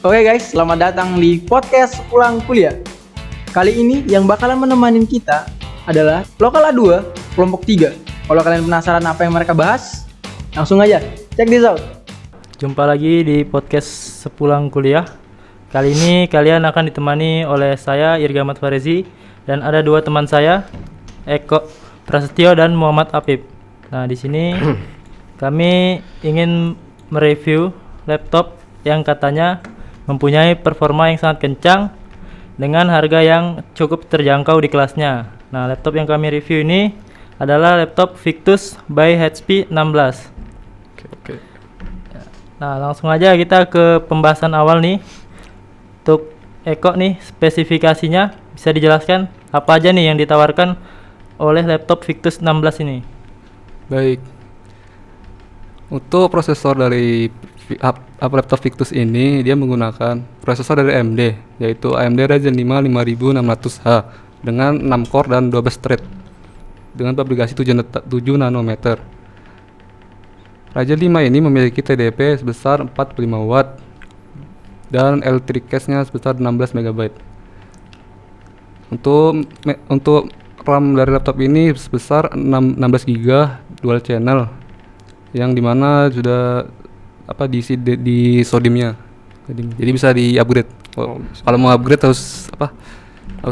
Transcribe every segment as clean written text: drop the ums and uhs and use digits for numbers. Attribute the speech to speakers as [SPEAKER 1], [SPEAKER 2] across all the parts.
[SPEAKER 1] Oke guys, selamat datang di podcast Pulang Kuliah. Kali ini yang bakalan menemani kita adalah Lokal A2 kelompok 3. Kalau kalian penasaran apa yang mereka bahas, langsung aja check this out.
[SPEAKER 2] Jumpa lagi di podcast Sepulang Kuliah. Kali ini kalian akan ditemani oleh saya Irga Ahmad Farezi dan ada dua teman saya, Eko Prasetyo dan Muhammad Apip. Nah, di sini kami ingin mereview laptop yang katanya mempunyai performa yang sangat kencang dengan harga yang cukup terjangkau di kelasnya. Nah, laptop yang kami review ini adalah laptop Victus by HP 16.
[SPEAKER 3] Oke.
[SPEAKER 2] Nah, langsung aja kita ke pembahasan awal nih. Untuk Eko nih, spesifikasinya bisa dijelaskan apa aja nih yang ditawarkan oleh laptop Victus 16 ini?
[SPEAKER 3] Baik. Untuk prosesor dari laptop Victus ini, dia menggunakan prosesor dari AMD, yaitu AMD Ryzen 5 5600H dengan 6 core dan 12 thread dengan fabrikasi 7 nanometer. Ryzen 5 ini memiliki TDP sebesar 45 watt dan L3 cache-nya sebesar 16 MB. Untuk RAM dari laptop ini sebesar 16 GB dual channel, yang dimana sudah diisi di SODIMM-nya. Jadi bisa di-upgrade. Kalau mau upgrade harus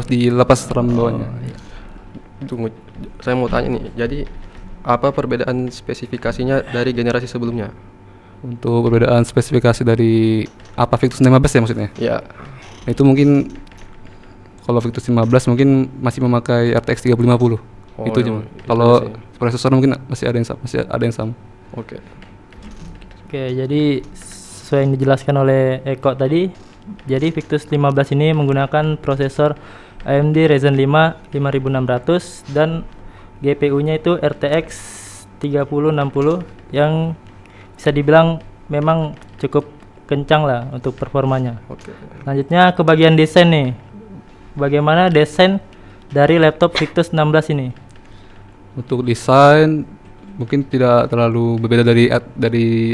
[SPEAKER 3] dilepas RAM bawahnya.
[SPEAKER 4] Tunggu, saya mau tanya nih. Jadi apa perbedaan spesifikasinya dari generasi sebelumnya?
[SPEAKER 3] Untuk perbedaan spesifikasi dari Victus 15 ya maksudnya?
[SPEAKER 4] Ya.
[SPEAKER 3] Itu mungkin kalau Victus 15 mungkin masih memakai RTX 3050. Itu aja. Kalau prosesor mungkin masih ada yang sama.
[SPEAKER 4] Oke.
[SPEAKER 2] Oke, jadi sesuai yang dijelaskan oleh Eko tadi, jadi Victus 15 ini menggunakan prosesor AMD Ryzen 5 5600 dan GPU-nya itu RTX 3060 yang bisa dibilang memang cukup kencang lah untuk performanya.
[SPEAKER 4] Oke.
[SPEAKER 2] Lanjutnya ke bagian desain nih. Bagaimana desain dari laptop Victus 16 ini?
[SPEAKER 3] Untuk desain mungkin tidak terlalu berbeda dari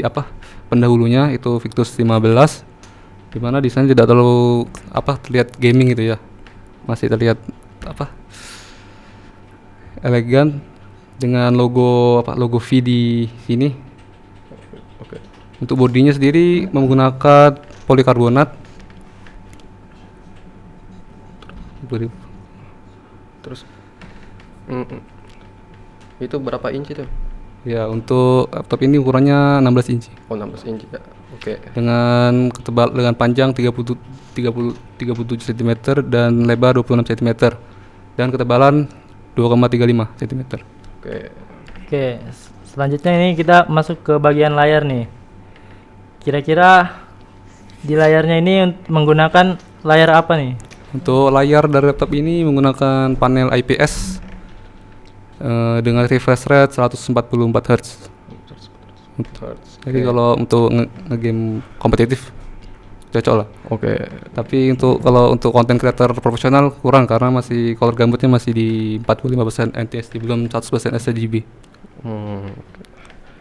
[SPEAKER 3] pendahulunya, itu Victus 15, dimana desain tidak terlalu terlihat gaming gitu ya, masih terlihat elegan dengan logo V di sini.
[SPEAKER 4] Oke.
[SPEAKER 3] Untuk bodinya sendiri menggunakan polikarbonat.
[SPEAKER 4] Terus itu berapa inci tuh?
[SPEAKER 3] Ya, untuk laptop ini ukurannya 16 inci.
[SPEAKER 4] Oh, 16 inci ya. Oke.
[SPEAKER 3] Dengan panjang 37 cm dan lebar 26 cm dan ketebalan 2,35 cm.
[SPEAKER 2] Oke, selanjutnya ini kita masuk ke bagian layar nih. Kira-kira di layarnya ini menggunakan layar apa nih?
[SPEAKER 3] Untuk layar dari laptop ini menggunakan panel IPS dengan refresh rate 144 Hz. Jadi kalau untuk nge-game kompetitif cocok lah.
[SPEAKER 4] Oke.
[SPEAKER 3] Tapi kalau untuk konten creator profesional kurang, karena masih color gambutnya masih di 45% NTSC, belum 100% sRGB.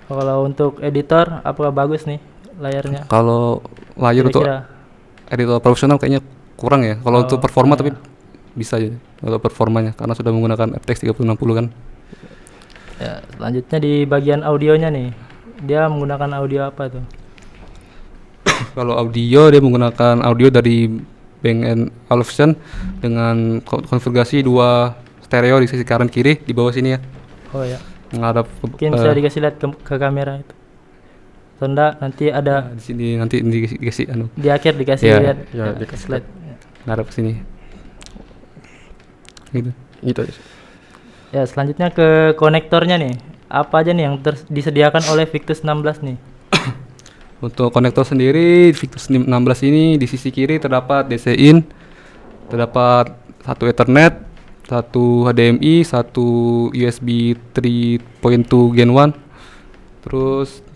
[SPEAKER 2] Kalau untuk editor apakah bagus nih layarnya?
[SPEAKER 3] Kalau layar untuk editor profesional kayaknya kurang ya. Kalau untuk performa tapi bisa aja kalau performanya, karena sudah menggunakan RTX 3060 kan.
[SPEAKER 2] Ya, selanjutnya di bagian audionya nih. Dia menggunakan audio apa tuh?
[SPEAKER 3] Kalau audio, dia menggunakan audio dari Bang & Olufsen dengan konfigurasi 2 stereo di sisi kanan kiri di bawah sini ya.
[SPEAKER 2] Oh ya.
[SPEAKER 3] Menghadap
[SPEAKER 2] mungkin bisa dikasih lihat ke kamera itu. Tanda nanti ada
[SPEAKER 3] di sini, nanti dikasih
[SPEAKER 2] di akhir dikasih lihat.
[SPEAKER 4] Ya, dikasih
[SPEAKER 2] slide.
[SPEAKER 3] Menghadap ke sini. Gitu.
[SPEAKER 4] Itu aja.
[SPEAKER 2] Ya, selanjutnya ke konektornya nih. Apa aja nih yang disediakan oleh Victus 16 nih?
[SPEAKER 3] Untuk konektor sendiri, Victus 16 ini di sisi kiri terdapat DC-in, terdapat satu Ethernet, satu HDMI, satu USB 3.2 Gen 1. Terus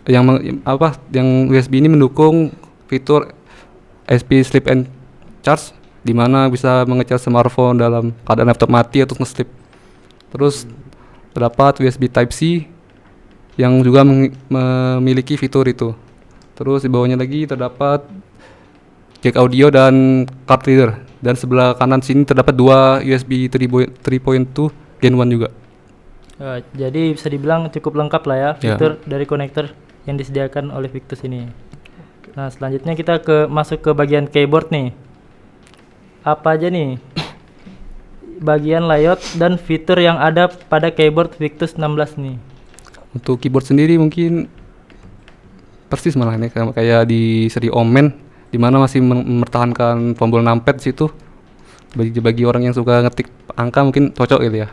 [SPEAKER 3] yang USB ini mendukung fitur SP Sleep and Charge, di mana bisa mengecas smartphone dalam keadaan laptop mati atau nge-sleep. Terus terdapat USB Type-C yang juga memiliki fitur itu. Terus di bawahnya lagi terdapat jack audio dan card reader. Dan sebelah kanan sini terdapat dua USB 3.2 Gen 1 juga.
[SPEAKER 2] Jadi bisa dibilang cukup lengkap lah ya
[SPEAKER 3] Ya.
[SPEAKER 2] fitur dari konektor yang disediakan oleh Victus ini. Nah, selanjutnya kita masuk ke bagian keyboard nih. Apa aja nih bagian layout dan fitur yang ada pada keyboard Victus 16 nih?
[SPEAKER 3] Untuk keyboard sendiri mungkin persis malah ini kayak di seri Omen, di mana masih mempertahankan tombol numpad di situ. Bagi orang yang suka ngetik angka mungkin cocok gitu ya.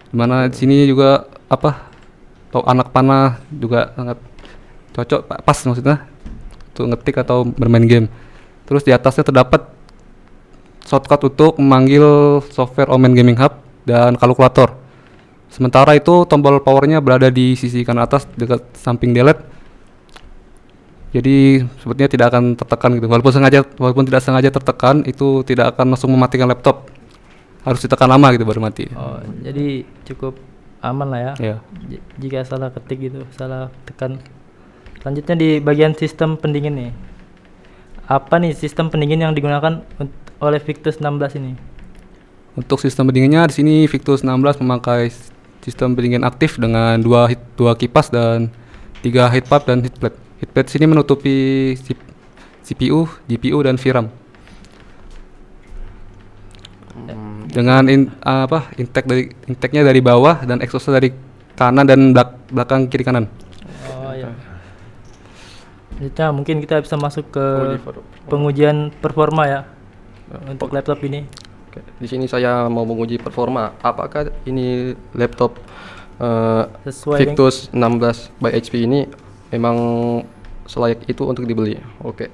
[SPEAKER 3] Dimana di sini juga atau anak panah juga sangat cocok, pas maksudnya untuk ngetik atau bermain game. Terus di atasnya terdapat shortcut untuk memanggil software Omen Gaming Hub dan kalkulator. Sementara itu tombol powernya berada di sisi kanan atas dekat samping delete. Jadi sepertinya tidak akan tertekan gitu. Walaupun tidak sengaja tertekan, itu tidak akan langsung mematikan laptop. Harus ditekan lama gitu baru mati.
[SPEAKER 2] Oh, jadi cukup aman lah ya.
[SPEAKER 3] Ya.
[SPEAKER 2] Jika salah ketik gitu, salah tekan. Selanjutnya di bagian sistem pendingin nih. Apa nih sistem pendingin yang digunakan oleh Victus 16 ini?
[SPEAKER 3] Untuk sistem pendinginnya di sini Victus 16 memakai sistem pendingin aktif dengan dua kipas dan 3 heat pump dan heat plate. Heat plate sini menutupi CPU, GPU dan VRAM. Dengan intake-nya dari bawah dan exhaust-nya dari kanan dan belakang kiri kanan.
[SPEAKER 2] Oh ya. Selanjutnya mungkin kita bisa masuk ke
[SPEAKER 4] Uji performa.
[SPEAKER 2] pengujian performa ya untuk laptop ini.
[SPEAKER 4] Oke, di sini saya mau menguji performa. Apakah ini laptop
[SPEAKER 2] Sesuai
[SPEAKER 4] Victus 16 by HP ini memang selayak itu untuk dibeli? Oke.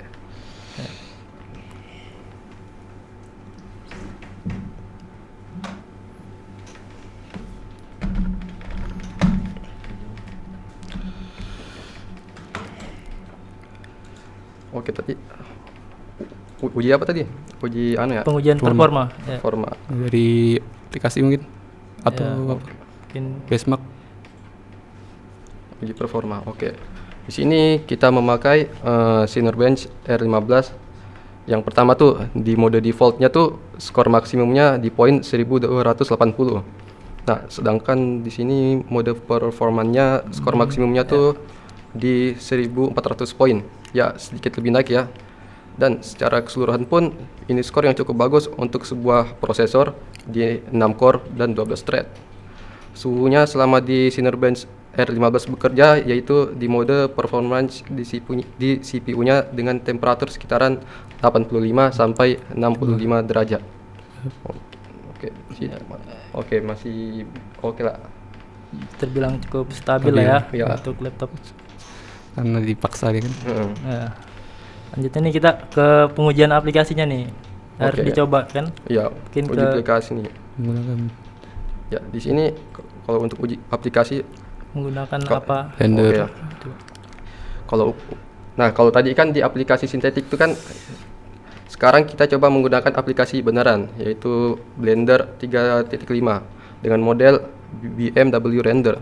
[SPEAKER 4] Oke, tadi uji apa tadi? Uji anu ya?
[SPEAKER 2] pengujian performa ya.
[SPEAKER 4] Performa.
[SPEAKER 3] Dari aplikasi mungkin atau
[SPEAKER 2] Ya,
[SPEAKER 3] apa?
[SPEAKER 2] mungkin
[SPEAKER 3] Benchmark.
[SPEAKER 4] Uji performa. Oke. Di sini kita memakai Cinebench R15. Yang pertama tuh di mode defaultnya tuh skor maksimumnya di poin 1280. Nah, sedangkan di sini mode performanya skor maksimumnya tuh di 1400 poin. Ya, sedikit lebih naik ya. Dan secara keseluruhan pun ini skor yang cukup bagus untuk sebuah prosesor di 6 core dan 12 thread. Suhunya selama di Cinebench R15 bekerja yaitu di mode performance di CPU-nya dengan temperatur sekitaran 85 sampai 65 derajat. Oke, masih oke lah.
[SPEAKER 2] terbilang cukup stabil
[SPEAKER 3] Stabil,
[SPEAKER 2] lah ya,
[SPEAKER 4] ya.
[SPEAKER 2] untuk laptop.
[SPEAKER 3] Karena dipaksa dia kan.
[SPEAKER 2] Nah, selanjutnya nih kita ke pengujian aplikasinya nih. Harus
[SPEAKER 4] Oke.
[SPEAKER 2] dicoba kan?
[SPEAKER 4] Ya,
[SPEAKER 2] Mungkin
[SPEAKER 4] uji
[SPEAKER 2] ke-
[SPEAKER 4] aplikasi nih.
[SPEAKER 3] Menggunakan
[SPEAKER 4] Ya, di sini kalau untuk uji aplikasi
[SPEAKER 2] Menggunakan
[SPEAKER 4] Kok-
[SPEAKER 2] apa?
[SPEAKER 3] Blender.
[SPEAKER 4] oke. Kalau tadi kan di aplikasi sintetik itu kan sekarang kita coba menggunakan aplikasi beneran yaitu Blender 3.5 dengan model BMW Render.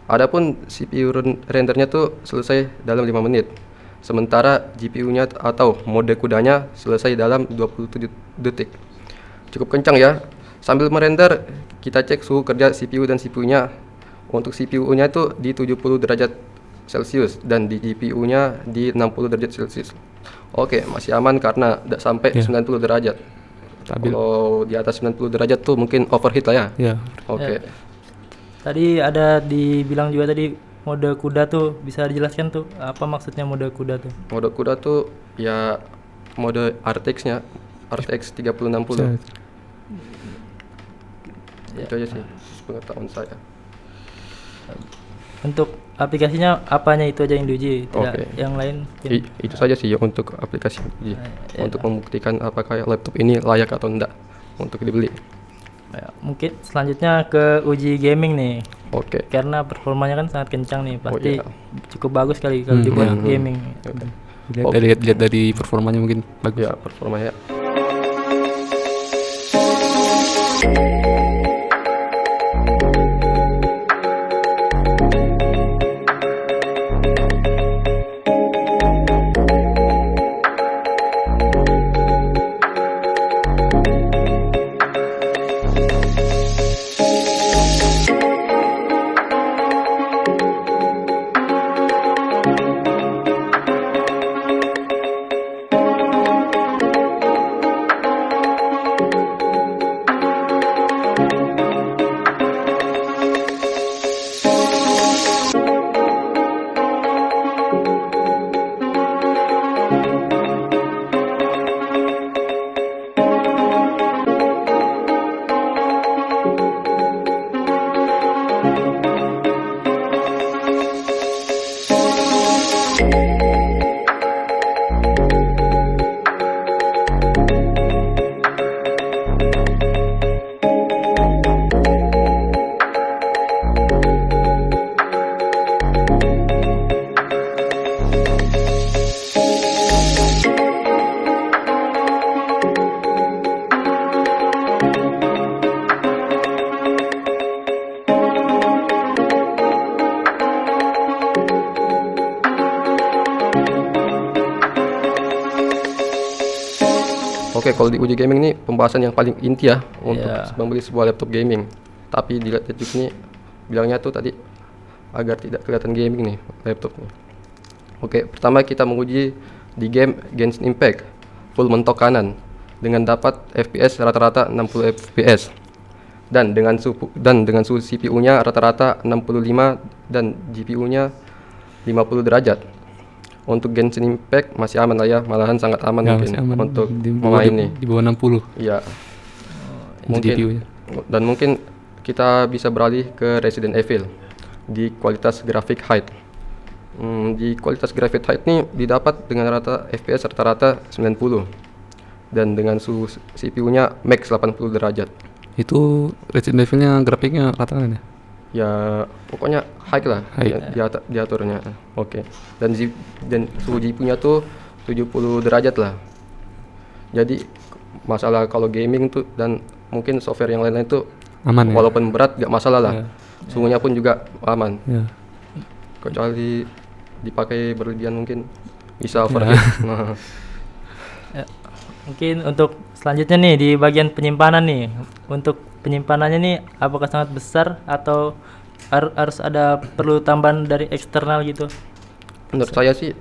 [SPEAKER 4] Adapun CPU rendernya tuh selesai dalam 5 menit. Sementara GPU-nya atau mode kudanya selesai dalam 27 detik. Cukup kencang ya. Sambil merender, kita cek suhu kerja CPU dan CPU-nya. Untuk CPU-nya itu di 70 derajat Celcius dan di GPU-nya di 60 derajat Celcius. Oke, masih aman karena tidak sampai
[SPEAKER 3] Ya.
[SPEAKER 4] 90 derajat.
[SPEAKER 3] Stabil.
[SPEAKER 4] Kalau di atas 90 derajat tuh mungkin overheat lah ya.
[SPEAKER 3] Ya.
[SPEAKER 4] Oke.
[SPEAKER 2] Ya. Tadi ada dibilang juga tadi mode kuda tuh, bisa dijelaskan tuh apa maksudnya mode kuda tuh?
[SPEAKER 4] Mode kuda tuh ya mode RTX-nya, RTX 3060. Itu aja sih pengetahuan saya.
[SPEAKER 2] Untuk aplikasinya apanya itu aja yang diuji, tidak
[SPEAKER 4] Oke.
[SPEAKER 2] yang lain? mungkin?
[SPEAKER 4] Itu saja sih ya untuk aplikasi uji.
[SPEAKER 2] Ya.
[SPEAKER 4] Untuk membuktikan apakah laptop ini layak atau enggak untuk dibeli.
[SPEAKER 2] Ya, mungkin selanjutnya ke uji gaming nih.
[SPEAKER 4] Oke.
[SPEAKER 2] Karena performanya kan sangat kencang nih, pasti
[SPEAKER 4] iya.
[SPEAKER 2] cukup bagus kali kalau dibuat
[SPEAKER 4] Mhm.
[SPEAKER 2] gaming.
[SPEAKER 3] Lihat dari performanya mungkin bagus.
[SPEAKER 4] Ya, performanya. Oke, kalau di uji gaming ini pembahasan yang paling inti ya untuk
[SPEAKER 2] Iya.
[SPEAKER 4] membeli sebuah laptop gaming. Tapi di YouTube ini bilangnya tuh tadi agar tidak kelihatan gaming nih laptopnya. Oke, pertama kita menguji di game Genshin Impact full mentok kanan dengan dapat FPS rata-rata 60 FPS dan dengan suhu CPU-nya rata-rata 65 dan GPU-nya 50 derajat. Untuk Genshin Impact masih aman lah ya, malahan sangat aman
[SPEAKER 3] Ya,
[SPEAKER 4] mungkin
[SPEAKER 3] masih aman.
[SPEAKER 4] untuk
[SPEAKER 3] Di bawah-
[SPEAKER 4] pemain nih.
[SPEAKER 3] Di bawah 60
[SPEAKER 4] Iya.
[SPEAKER 3] itu
[SPEAKER 4] Mungkin
[SPEAKER 3] GPU-nya.
[SPEAKER 4] dan mungkin kita bisa beralih ke Resident Evil di kualitas grafik high. Di kualitas grafik high ini didapat dengan FPS rata-rata 90 dan dengan suhu CPU-nya max 80 derajat.
[SPEAKER 3] Itu Resident Evil-nya grafiknya rata-rata ya?
[SPEAKER 4] Ya pokoknya high lah
[SPEAKER 3] High.
[SPEAKER 4] diaturnya. Oke. Dan suhu GPU-nya tuh 70 derajat lah. Jadi masalah kalau gaming tuh dan mungkin software yang lain-lain tuh
[SPEAKER 3] Aman ya?
[SPEAKER 4] walaupun berat gak masalah lah.
[SPEAKER 3] Ya.
[SPEAKER 4] Suhunya pun juga aman.
[SPEAKER 3] Ya.
[SPEAKER 4] Kecuali dipakai berlebihan mungkin bisa overheat. Nah,
[SPEAKER 2] Mungkin untuk selanjutnya nih di bagian penyimpanan nih. Untuk penyimpanannya nih apakah sangat besar atau harus ada perlu tambahan dari eksternal gitu?
[SPEAKER 4] menurut saya sih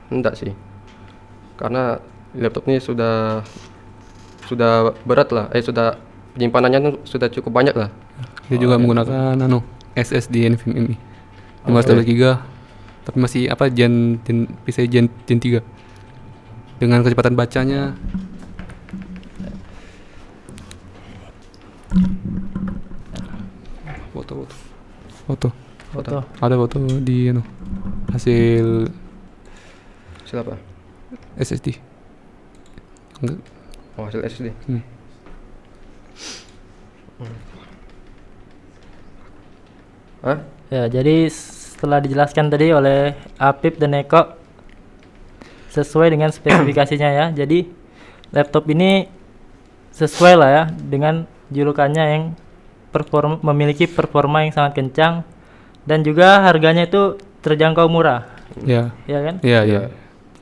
[SPEAKER 4] enggak sih. Karena laptop ini sudah berat lah. Sudah penyimpanannya tuh sudah cukup banyak lah.
[SPEAKER 3] Dia juga menggunakan SSD NVMe 512 GB, tapi masih PCIe Gen 3 dengan kecepatan bacanya foto ada foto di hasil
[SPEAKER 4] Siapa?
[SPEAKER 3] SSD. Enggak.
[SPEAKER 4] Oh, hasil SSD. Hah?
[SPEAKER 2] Ya, jadi setelah dijelaskan tadi oleh Apip dan Eko sesuai dengan spesifikasinya ya. Jadi laptop ini sesuai lah ya dengan julukannya yang memiliki performa yang sangat kencang dan juga harganya itu terjangkau murah.
[SPEAKER 3] Ya.
[SPEAKER 2] Ya kan?
[SPEAKER 3] Iya, iya.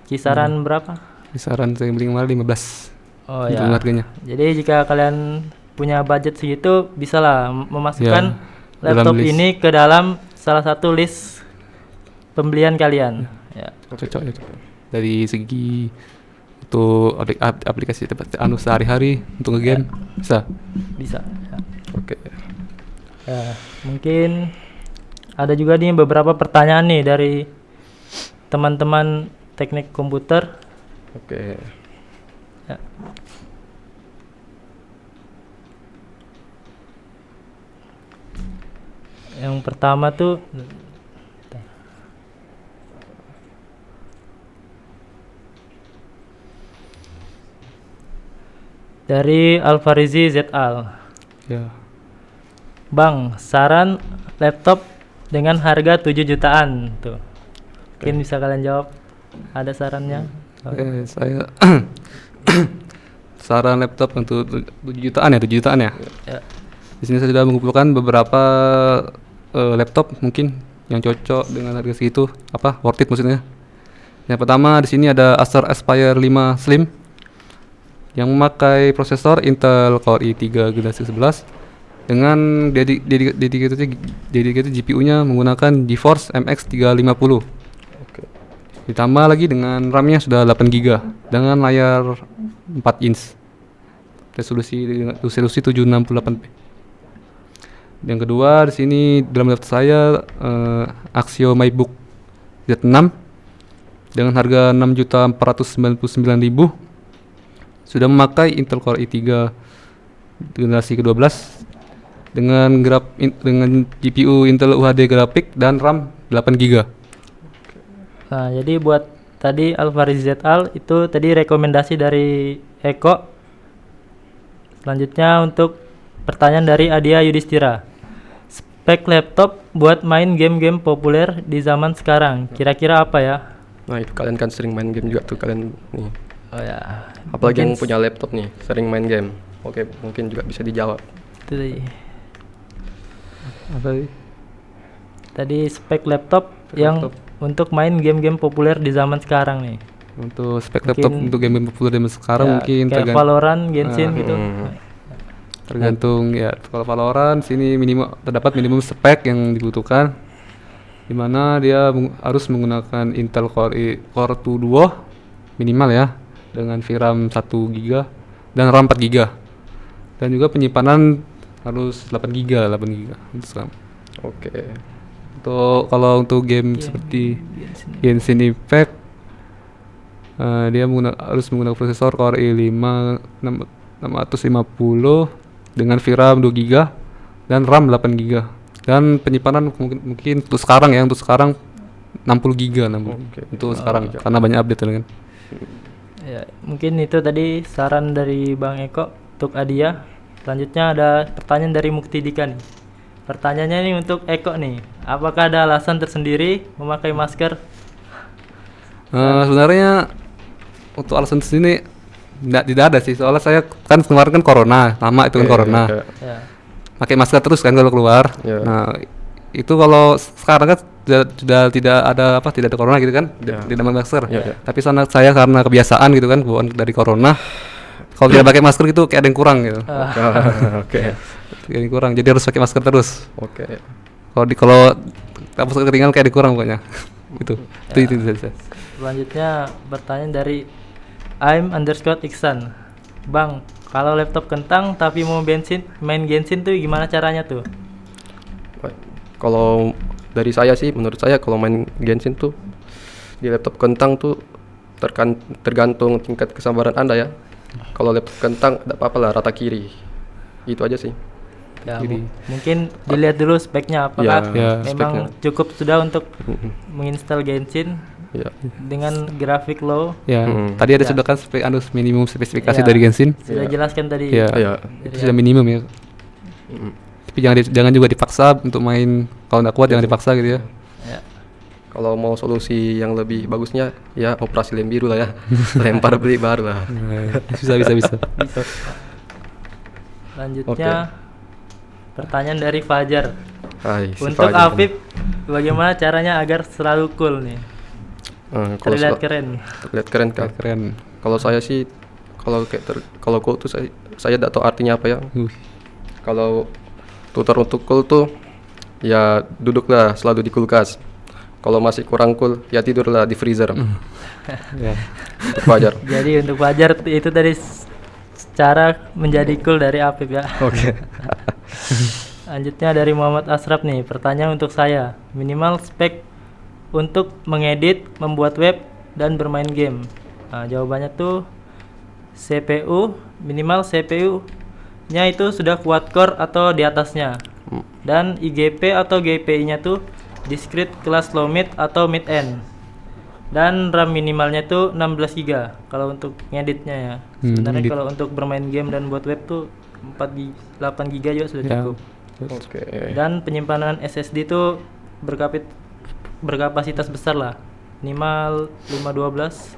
[SPEAKER 2] Kisaran berapa?
[SPEAKER 3] Kisaran saya beli kemarin 15.
[SPEAKER 2] Oh
[SPEAKER 3] Itu
[SPEAKER 2] ya.
[SPEAKER 3] harganya.
[SPEAKER 2] Jadi jika kalian punya budget segitu bisalah memasukkan
[SPEAKER 3] Ya,
[SPEAKER 2] laptop
[SPEAKER 3] dalam list.
[SPEAKER 2] ini ke dalam salah satu list pembelian kalian. Ya.
[SPEAKER 3] Cocok ya. Dari segi untuk aplikasi sehari-hari untuk nge-game bisa.
[SPEAKER 2] Bisa. Ya.
[SPEAKER 4] Oke.
[SPEAKER 2] Ya, mungkin ada juga nih beberapa pertanyaan nih dari teman-teman teknik komputer.
[SPEAKER 4] Oke.
[SPEAKER 2] Ya. Yang pertama tuh dari Alfarizi ZAL.
[SPEAKER 3] Ya.
[SPEAKER 2] Bang, saran laptop dengan harga 7 jutaan tuh. Mungkin bisa kalian jawab. Ada sarannya?
[SPEAKER 3] Saya saran laptop untuk 7 jutaan ya, 7 jutaan ya.
[SPEAKER 2] Ya.
[SPEAKER 3] Di sini saya sudah mengumpulkan beberapa laptop mungkin yang cocok dengan harga segitu, worth it maksudnya. Yang pertama di sini ada Acer Aspire 5 Slim yang memakai prosesor Intel Core i3 generasi 11 dengan dedicated GPU-nya menggunakan GeForce MX 350.
[SPEAKER 4] Oke.
[SPEAKER 3] Ditambah lagi dengan RAM-nya sudah 8 GB dengan layar 4 inch. Resolusi 768p. Yang kedua di sini dalam laptop saya Axio MyBook Z6 dengan harga 6.499.000 sudah memakai Intel Core i3 generasi ke-12 dengan GPU Intel UHD grafik dan RAM 8 GB.
[SPEAKER 2] Nah, jadi buat tadi Alfariz ZAL itu tadi rekomendasi dari Eko. Selanjutnya untuk pertanyaan dari Adia Yudhistira. Spek laptop buat main game-game populer di zaman sekarang. Kira-kira apa ya?
[SPEAKER 4] Nah, itu kalian kan sering main game juga tuh kalian nih.
[SPEAKER 2] Oh ya.
[SPEAKER 4] Apalagi yang
[SPEAKER 2] mungkin
[SPEAKER 4] punya laptop nih, sering main game. Oke, mungkin juga bisa dijawab.
[SPEAKER 2] itu tadi.
[SPEAKER 3] Apa sih?
[SPEAKER 2] Tadi spek laptop
[SPEAKER 4] Spek
[SPEAKER 2] yang
[SPEAKER 4] laptop.
[SPEAKER 2] untuk main game-game populer di zaman sekarang nih.
[SPEAKER 3] Untuk spek
[SPEAKER 2] Mungkin-
[SPEAKER 3] laptop untuk game populer zaman sekarang
[SPEAKER 2] Ya,
[SPEAKER 3] mungkin
[SPEAKER 2] kayak Valorant, Genshin gitu.
[SPEAKER 3] tergantung ya. Kalau Valorant sini terdapat minimum spek yang dibutuhkan, di mana dia harus menggunakan Intel Core 2 Duo minimal ya, dengan VRAM 1 GB dan RAM 4 GB, dan juga penyimpanan harus 8 GB untuk sekarang.
[SPEAKER 4] Oke.
[SPEAKER 3] Kalau untuk game seperti Genshin Impact, dia harus menggunakan prosesor Core i5 650 dengan VRAM 2 GB dan RAM 8 GB, dan penyimpanan mungkin untuk sekarang 60 GB
[SPEAKER 4] Oke.
[SPEAKER 3] untuk sekarang karena banyak update kan.
[SPEAKER 2] Ya, mungkin itu tadi saran dari Bang Eko untuk Adia. Selanjutnya ada pertanyaan dari Mukti Dika nih. Pertanyaannya nih untuk Eko nih, apakah ada alasan tersendiri memakai masker?
[SPEAKER 3] Sebenarnya untuk alasan sini tidak ada sih, soalnya saya kan kemarin kan corona lama itu kan corona,
[SPEAKER 2] Ya.
[SPEAKER 3] pakai masker terus kan kalau keluar.
[SPEAKER 4] Ya.
[SPEAKER 3] Nah itu kalau sekarang kan sudah tidak ada corona gitu kan, tidak pakai masker.
[SPEAKER 4] Ya.
[SPEAKER 3] Tapi saya karena kebiasaan gitu kan, bawaan dari corona, kalau tidak pakai masker itu kayak ada yang kurang gitu.
[SPEAKER 4] Oke.
[SPEAKER 3] Kayak ada yang kurang, jadi harus pakai masker terus.
[SPEAKER 4] Oke.
[SPEAKER 3] Kalau masker ketinggalan kayak ada yang kurang pokoknya. itu saja.
[SPEAKER 2] Selanjutnya pertanyaan dari Iksan. Bang, kalau laptop kentang tapi mau main Genshin tuh gimana caranya tuh?
[SPEAKER 4] Baik. Kalau dari saya sih, menurut saya kalau main Genshin tuh di laptop kentang tuh tergantung tingkat kesabaran Anda ya. Kalau laptop kentang tidak apa-apa lah, rata kiri. Itu aja sih.
[SPEAKER 2] Ya,
[SPEAKER 3] Jadi-
[SPEAKER 2] mungkin dilihat dulu speknya apakah
[SPEAKER 3] Ya,
[SPEAKER 2] memang
[SPEAKER 4] speknya.
[SPEAKER 2] cukup sudah untuk menginstal Genshin
[SPEAKER 4] Ya.
[SPEAKER 2] dengan grafik low.
[SPEAKER 3] Ya, tadi ada sudah kan minimum spesifikasi
[SPEAKER 2] Ya.
[SPEAKER 3] dari Genshin.
[SPEAKER 2] Sudah
[SPEAKER 4] Ya.
[SPEAKER 2] jelaskan tadi.
[SPEAKER 3] Ya,
[SPEAKER 4] Ya.
[SPEAKER 3] itu sudah minimum ya. Tapi jangan juga dipaksa untuk main, kalau nggak kuat jangan dipaksa gitu ya.
[SPEAKER 2] Ya.
[SPEAKER 4] Kalau mau solusi yang lebih bagusnya ya operasi lem biru lah ya. Lempar beli baru lah.
[SPEAKER 3] Bisa.
[SPEAKER 2] Selanjutnya pertanyaan dari Fajar.
[SPEAKER 4] Hai, si
[SPEAKER 2] Untuk
[SPEAKER 4] Fajar.
[SPEAKER 2] Afif, bagaimana caranya agar selalu cool nih?
[SPEAKER 4] Kalau
[SPEAKER 2] Terlihat keren.
[SPEAKER 4] terlihat keren kan.
[SPEAKER 3] Keren.
[SPEAKER 4] Kalau saya sih kalau cool tuh saya tidak tahu artinya apa ya. Kalau tutor untuk cool tuh ya duduklah selalu di kulkas. Kalau masih kurang cool ya tidurlah di freezer.
[SPEAKER 3] Ya.
[SPEAKER 4] Untuk Fajar.
[SPEAKER 2] Jadi untuk Fajar itu tadi cara menjadi cool dari Afif ya.
[SPEAKER 4] Oke.
[SPEAKER 2] Selanjutnya dari Muhammad Asraf nih, pertanyaan untuk saya. Minimal spek untuk mengedit, membuat web, dan bermain game. Nah, jawabannya tuh minimal CPU-nya itu sudah quad core atau di atasnya. Dan IGP atau GPI-nya tuh discrete kelas low mid atau mid end. Dan RAM minimalnya tuh 16 GB kalau untuk ngeditnya ya. Sebenarnya
[SPEAKER 3] ngedit.
[SPEAKER 2] kalau untuk bermain game dan buat web tuh 8 GB juga sudah
[SPEAKER 3] Ya.
[SPEAKER 2] cukup.
[SPEAKER 4] Oke.
[SPEAKER 2] Dan penyimpanan SSD itu berkapasitas besar lah, minimal 512.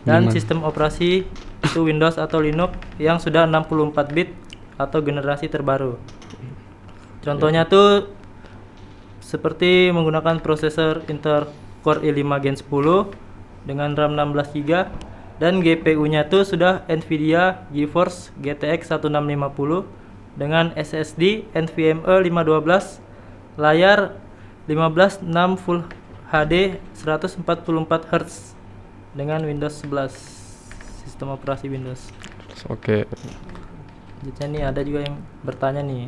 [SPEAKER 2] Dan sistem operasi itu Windows atau Linux yang sudah 64 bit atau generasi terbaru. Contohnya tuh seperti menggunakan prosesor Intel Core i5 Gen 10 dengan RAM 16 GB dan GPU-nya tuh sudah Nvidia GeForce GTX 1650 dengan SSD NVMe 512, layar 15:6 Full HD 144 Hz dengan Windows 11, sistem operasi Windows.
[SPEAKER 4] Oke.
[SPEAKER 2] Selanjutnya nih ada juga yang bertanya nih,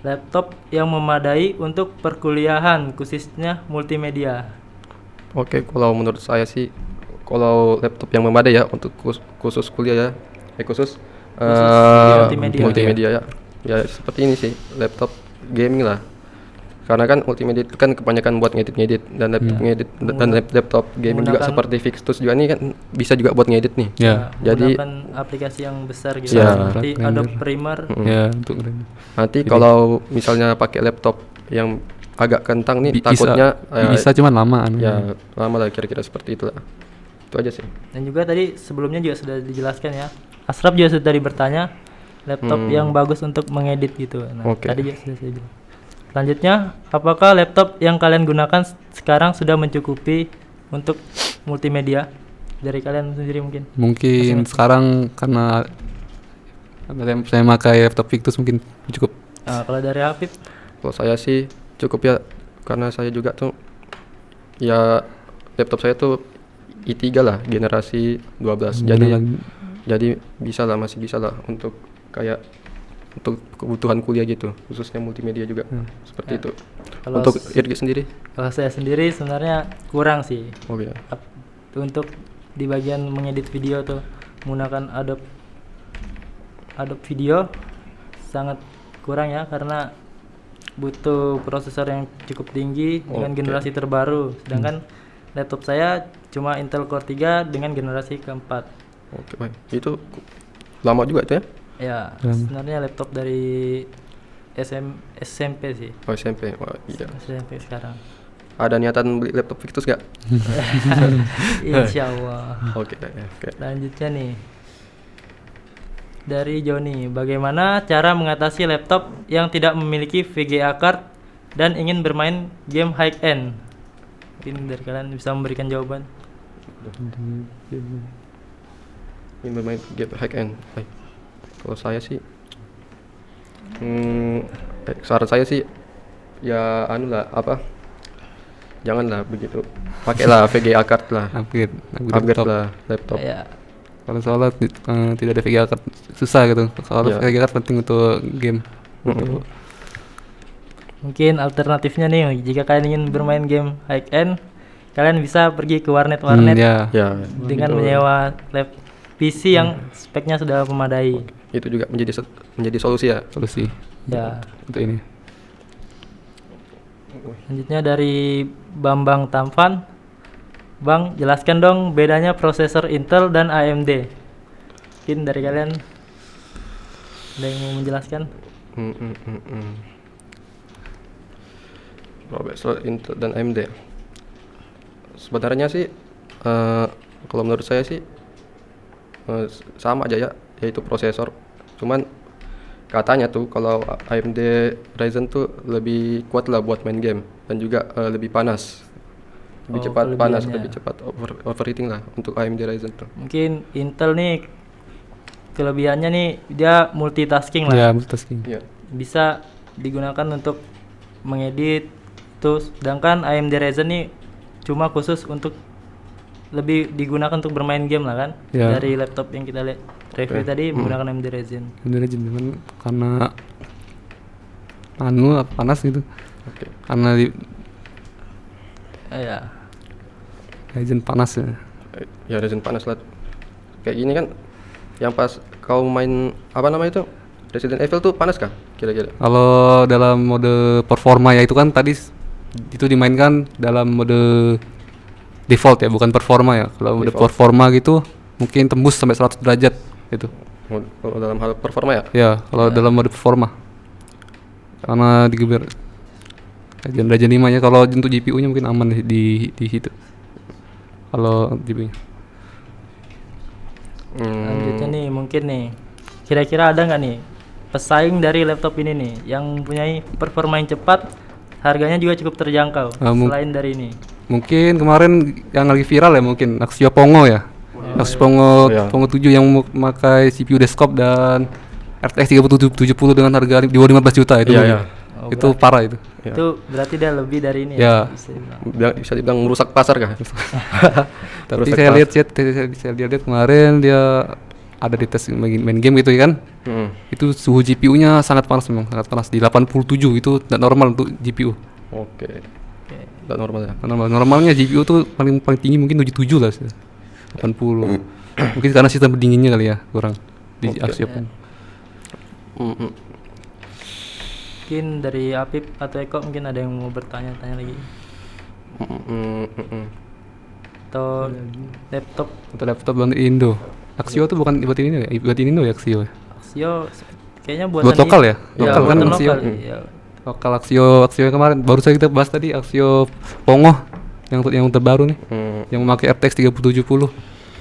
[SPEAKER 2] laptop yang memadai untuk perkuliahan khususnya multimedia.
[SPEAKER 4] Oke, kalau menurut saya sih kalau laptop yang memadai ya untuk khusus kuliah ya. Multimedia ya. Ya seperti ini sih, laptop gaming lah. Karena kan multimedia itu kan kebanyakan buat ngedit dan laptop gaming juga
[SPEAKER 2] Menggunakan-
[SPEAKER 4] seperti Victus juga nih kan bisa juga buat ngedit nih.
[SPEAKER 3] Ya.
[SPEAKER 4] Jadi-
[SPEAKER 2] Menggunakan aplikasi yang besar gitu
[SPEAKER 4] Ya.
[SPEAKER 2] seperti
[SPEAKER 3] Render.
[SPEAKER 2] Adobe Premiere.
[SPEAKER 3] Ya, untuk
[SPEAKER 4] Nanti kalau misalnya pakai laptop yang agak kentang nih takutnya
[SPEAKER 3] bisa cuman lama
[SPEAKER 4] ya lama lah kira-kira seperti itulah. Itu aja sih.
[SPEAKER 2] Dan juga tadi sebelumnya juga sudah dijelaskan ya. Asraf juga sudah tadi bertanya laptop yang bagus untuk mengedit gitu. Nah,
[SPEAKER 4] Oke.
[SPEAKER 2] tadi juga sudah saya bilang. Selanjutnya, apakah laptop yang kalian gunakan sekarang sudah mencukupi untuk multimedia? dari kalian sendiri mungkin.
[SPEAKER 3] Mungkin sekarang karena saya pakai laptop Victus mungkin cukup.
[SPEAKER 2] Kalau dari Afif,
[SPEAKER 4] Kalau saya sih cukup ya, karena saya juga tuh ya laptop saya tuh i3 lah, generasi 12. Jadi bisa lah, masih bisa lah untuk kayak untuk kebutuhan kuliah gitu, khususnya multimedia juga seperti
[SPEAKER 2] Ya.
[SPEAKER 4] itu.
[SPEAKER 2] Kalau
[SPEAKER 4] Untuk Irgi sendiri?
[SPEAKER 2] kalau saya sendiri sebenarnya kurang sih.
[SPEAKER 4] Oh ya.
[SPEAKER 2] Untuk di bagian mengedit video tuh menggunakan Adobe Video sangat kurang ya, karena butuh prosesor yang cukup tinggi dengan
[SPEAKER 4] Oke.
[SPEAKER 2] generasi terbaru, sedangkan laptop saya cuma Intel Core 3 dengan generasi keempat.
[SPEAKER 4] Oke, baik. Itu lama juga itu ya?
[SPEAKER 2] Ya, sebenarnya laptop dari SMP sih.
[SPEAKER 4] Oh, SMP. Wah, iya.
[SPEAKER 2] SMP sekarang.
[SPEAKER 4] Ada niatan beli laptop Victus gak?
[SPEAKER 2] Insya Allah.
[SPEAKER 4] Oke, oke.
[SPEAKER 2] Selanjutnya nih dari Joni, bagaimana cara mengatasi laptop yang tidak memiliki VGA card dan ingin bermain game high end? Mungkin dari kalian bisa memberikan jawaban.
[SPEAKER 4] Ini bermain game high end. Baik. Kalau saya sih, saran saya sih, ya anu lah, apa? Janganlah begitu. Pakailah VGA card lah.
[SPEAKER 3] Upgrade
[SPEAKER 4] Upgrade lah laptop.
[SPEAKER 2] Ya,
[SPEAKER 3] Kalau soalnya tidak ada VGA card susah gitu. Kalau
[SPEAKER 4] Iya.
[SPEAKER 3] VGA card penting untuk game.
[SPEAKER 2] mungkin alternatifnya nih, jika kalian ingin bermain game high end, kalian bisa pergi ke warnet-warnet
[SPEAKER 3] Ya.
[SPEAKER 4] Ya,
[SPEAKER 2] dengan
[SPEAKER 4] itu,
[SPEAKER 2] menyewa PC yang speknya sudah memadai.
[SPEAKER 4] itu juga menjadi solusi ya.
[SPEAKER 3] Solusi
[SPEAKER 2] Ya.
[SPEAKER 3] untuk ini.
[SPEAKER 2] Selanjutnya dari Bambang Tampan, Bang, jelaskan dong bedanya prosesor Intel dan AMD. Mungkin dari kalian ada yang mau menjelaskan?
[SPEAKER 4] Prosesor Intel dan AMD. Sebenarnya sih, kalau menurut saya sih sama aja ya, yaitu prosesor. Cuman katanya tuh kalau AMD Ryzen tuh lebih kuat lah buat main game dan juga lebih panas, lebih cepat panas,
[SPEAKER 2] kelebihannya.
[SPEAKER 4] lebih cepat overheating lah untuk AMD Ryzen tuh.
[SPEAKER 2] Mungkin Intel nih kelebihannya nih dia multitasking
[SPEAKER 3] Ya,
[SPEAKER 2] lah.
[SPEAKER 3] multitasking.
[SPEAKER 4] Iya.
[SPEAKER 2] Bisa digunakan untuk mengedit tuh, sedangkan AMD Ryzen nih cuma khusus untuk lebih digunakan untuk bermain game lah kan.
[SPEAKER 3] Ya.
[SPEAKER 2] Dari laptop yang kita lihat review tadi menggunakan AMD Ryzen.
[SPEAKER 3] Bener aja cuman karena panas gitu.
[SPEAKER 4] Oke.
[SPEAKER 3] Karena di
[SPEAKER 2] Ya.
[SPEAKER 3] Ryzen panas ya.
[SPEAKER 4] Ya Ryzen panas lah. Kayak gini kan, yang pas kau main apa namanya itu Resident Evil tuh panas kah kira-kira?
[SPEAKER 3] Kalau dalam mode performa ya itu kan tadi itu dimainkan dalam mode default ya, bukan performa ya. Kalau mode
[SPEAKER 4] Default.
[SPEAKER 3] performa gitu mungkin tembus sampai 100 derajat gitu.
[SPEAKER 4] Kalau dalam hal performa ya?
[SPEAKER 3] Ya, kalau dalam mode performa. Karena digeber Radeon 5 nya, kalau untuk GPU-nya mungkin aman di situ. Kalau GPU-nya.
[SPEAKER 2] Selanjutnya nih mungkin nih kira-kira ada nggak nih pesaing dari laptop ini nih yang mempunyai performa yang cepat, harganya juga cukup terjangkau selain dari ini?
[SPEAKER 3] Mungkin kemarin yang lagi viral ya mungkin Axio Pongo ya. Axio Pongo
[SPEAKER 4] iya.
[SPEAKER 3] Pongo 7 yang memakai CPU desktop dan RTX 3070 dengan harga di bawah 15 juta itu.
[SPEAKER 4] Iya, iya.
[SPEAKER 2] Oh,
[SPEAKER 3] Itu parah itu.
[SPEAKER 4] Ya.
[SPEAKER 2] Itu berarti dia lebih dari ini
[SPEAKER 3] Ya.
[SPEAKER 2] bisa dibilang.
[SPEAKER 4] Bisa dibilang merusak pasar kah?
[SPEAKER 3] Tapi
[SPEAKER 4] Merusak
[SPEAKER 3] saya
[SPEAKER 4] pasar.
[SPEAKER 3] lihat saya lihat kemarin dia ada di tes main game gitu ya kan. Itu suhu GPU-nya sangat panas memang, sangat panas di 87 itu tidak normal untuk GPU.
[SPEAKER 4] Oke.
[SPEAKER 2] Oke.
[SPEAKER 4] Tidak normal ya.
[SPEAKER 3] Normalnya GPU tuh paling tinggi mungkin 77 lah. 80. Mungkin karena sistem pendinginnya kali ya kurang di
[SPEAKER 4] Oke.
[SPEAKER 3] Axio Pongo.
[SPEAKER 2] Mungkin dari Apip atau Eko mungkin ada yang mau bertanya-tanya lagi atau laptop
[SPEAKER 3] Untuk laptop buatan Indo. Axio tuh bukan buat ini ya, buat Indo ya Axio.
[SPEAKER 2] Axio kayaknya buatan
[SPEAKER 3] Buat lokal ya?
[SPEAKER 2] Iya,
[SPEAKER 3] Lokal kan
[SPEAKER 2] buatan
[SPEAKER 3] Axio.
[SPEAKER 2] lokal, iya.
[SPEAKER 3] Lokal Axio yang kemarin baru saja kita bahas tadi Axio Pongo yang terbaru nih, yang memakai RTX 3070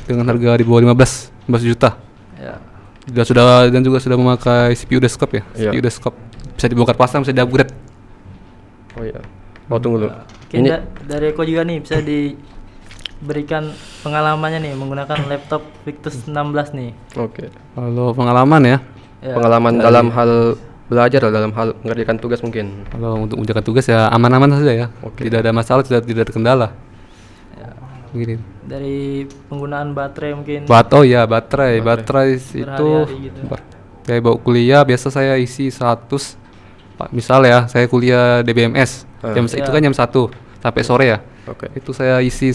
[SPEAKER 3] dengan harga di bawah 15 juta.
[SPEAKER 2] Ya.
[SPEAKER 3] Dan juga sudah memakai CPU desktop ya.
[SPEAKER 4] Iya.
[SPEAKER 3] CPU desktop bisa dibongkar pasang, bisa di-upgrade.
[SPEAKER 4] Oh iya. Oh tunggu dulu.
[SPEAKER 2] Mungkin dari Eko juga nih bisa berikan pengalamannya nih menggunakan laptop Victus 16 nih.
[SPEAKER 4] Oke.
[SPEAKER 3] Kalau pengalaman ya,
[SPEAKER 2] Ya.
[SPEAKER 4] Pengalaman dalam hal belajar, dalam hal mengerjakan tugas mungkin.
[SPEAKER 3] kalau untuk mengerjakan tugas ya aman-aman saja ya.
[SPEAKER 4] Oke.
[SPEAKER 3] Tidak ada masalah, tidak ada kendala. Begini.
[SPEAKER 2] Dari penggunaan baterai mungkin.
[SPEAKER 3] Oh ya, baterai itu
[SPEAKER 2] Berhari-hari gitu.
[SPEAKER 3] saya bawa kuliah biasa saya isi 100. Misal ya, saya kuliah DBMS. Itu
[SPEAKER 2] Iya.
[SPEAKER 3] kan jam 1 sampai sore ya.
[SPEAKER 4] Oke.
[SPEAKER 3] Itu saya isi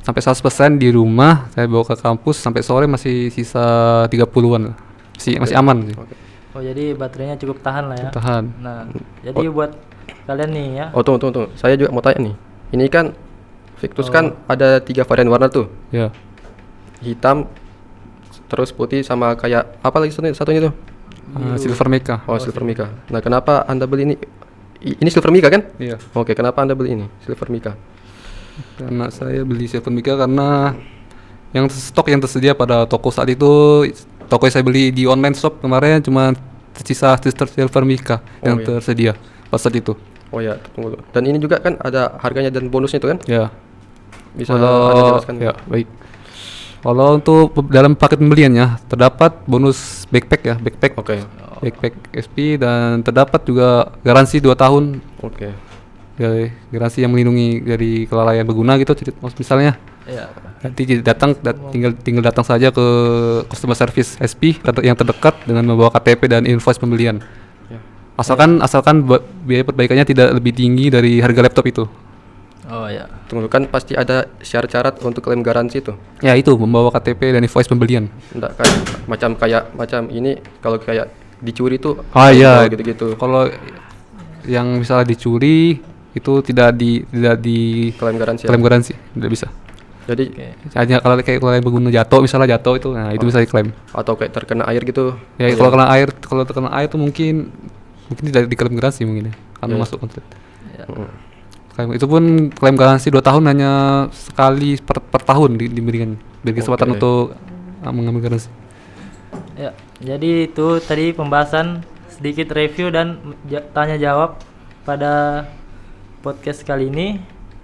[SPEAKER 3] sampai 100% di rumah, saya bawa ke kampus sampai sore masih sisa 30-an. Masih aman sih.
[SPEAKER 4] Oke.
[SPEAKER 2] Oh jadi baterainya cukup tahan lah ya.
[SPEAKER 3] Tahan.
[SPEAKER 2] Nah, jadi buat kalian nih ya.
[SPEAKER 4] Oh, tunggu. Saya juga mau tanya nih. Ini kan Victus kan ada 3 varian warna tuh.
[SPEAKER 3] Ya.
[SPEAKER 4] Hitam, terus putih sama kayak apa lagi satunya tuh?
[SPEAKER 3] Silver Mecha.
[SPEAKER 4] Oh, silver mica. Nah, kenapa Anda beli ini? Ini silver mica kan?
[SPEAKER 3] Iya.
[SPEAKER 4] Oke, kenapa Anda beli ini? Silver mica.
[SPEAKER 3] Karena saya beli Silver Mecha karena stok yang tersedia pada toko saat itu, toko yang saya beli di online shop kemarin cuma tersisa Silver Mecha yang
[SPEAKER 4] iya.
[SPEAKER 3] tersedia pas saat itu.
[SPEAKER 4] Oh ya, tunggu dulu. Dan ini juga kan ada harganya dan bonusnya itu kan?
[SPEAKER 3] Ya.
[SPEAKER 4] Bisa Anda jelaskan?
[SPEAKER 3] Ya, baik. Kalau untuk dalam paket pembeliannya terdapat bonus backpack.
[SPEAKER 4] Oke.
[SPEAKER 3] Backpack SP dan terdapat juga garansi 2 tahun.
[SPEAKER 4] Oke.
[SPEAKER 3] Ya, garansi yang melindungi dari kelalaian pengguna gitu misalnya.
[SPEAKER 2] Ya.
[SPEAKER 3] Nanti tinggal datang saja ke customer service SP yang terdekat dengan membawa KTP dan invoice pembelian.
[SPEAKER 4] Ya.
[SPEAKER 3] Asalkan biaya perbaikannya tidak lebih tinggi dari harga laptop itu.
[SPEAKER 2] Oh ya.
[SPEAKER 4] Tunggu kan pasti ada syarat-syarat untuk klaim garansi itu.
[SPEAKER 3] Ya itu membawa KTP dan invoice pembelian.
[SPEAKER 4] Enggak macam ini kalau kayak dicuri tuh
[SPEAKER 3] Iya.
[SPEAKER 4] gitu-gitu.
[SPEAKER 3] Kalau yang misalnya dicuri itu tidak di
[SPEAKER 4] Klaim garansi.
[SPEAKER 3] klaim garansi, tidak bisa.
[SPEAKER 4] Jadi
[SPEAKER 3] Hanya kalau pengguna misalnya jatuh itu, nah itu bisa diklaim.
[SPEAKER 4] atau kayak terkena air gitu.
[SPEAKER 3] Ya kalau terkena air itu mungkin tidak diklaim garansi mungkin ya, karena
[SPEAKER 4] Iya.
[SPEAKER 3] masuk kontrak.
[SPEAKER 2] Ya.
[SPEAKER 3] Itu pun klaim garansi 2 tahun hanya sekali per tahun diberikan kesempatan
[SPEAKER 4] Oke.
[SPEAKER 3] untuk mengambil garansi.
[SPEAKER 2] Ya, jadi itu tadi pembahasan sedikit review dan tanya jawab pada podcast kali ini.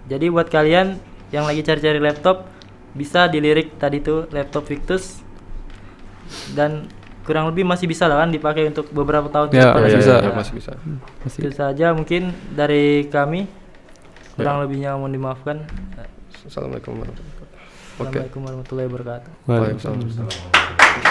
[SPEAKER 2] Jadi buat kalian yang lagi cari-cari laptop bisa dilirik tadi tuh laptop Victus dan kurang lebih masih bisa lah kan dipakai untuk beberapa tahun ke
[SPEAKER 3] Ya,
[SPEAKER 2] depan.
[SPEAKER 3] masih
[SPEAKER 4] Iya,
[SPEAKER 3] bisa.
[SPEAKER 4] iya, masih bisa.
[SPEAKER 3] Masih.
[SPEAKER 2] Itu saja mungkin dari kami. Kurang lebihnya mohon dimaafkan.
[SPEAKER 4] Assalamualaikum warahmatullahi wabarakatuh. Oke.
[SPEAKER 2] Assalamualaikum warahmatullahi wabarakatuh.
[SPEAKER 3] Waalaikumsalam.
[SPEAKER 4] Waalaikumsalam.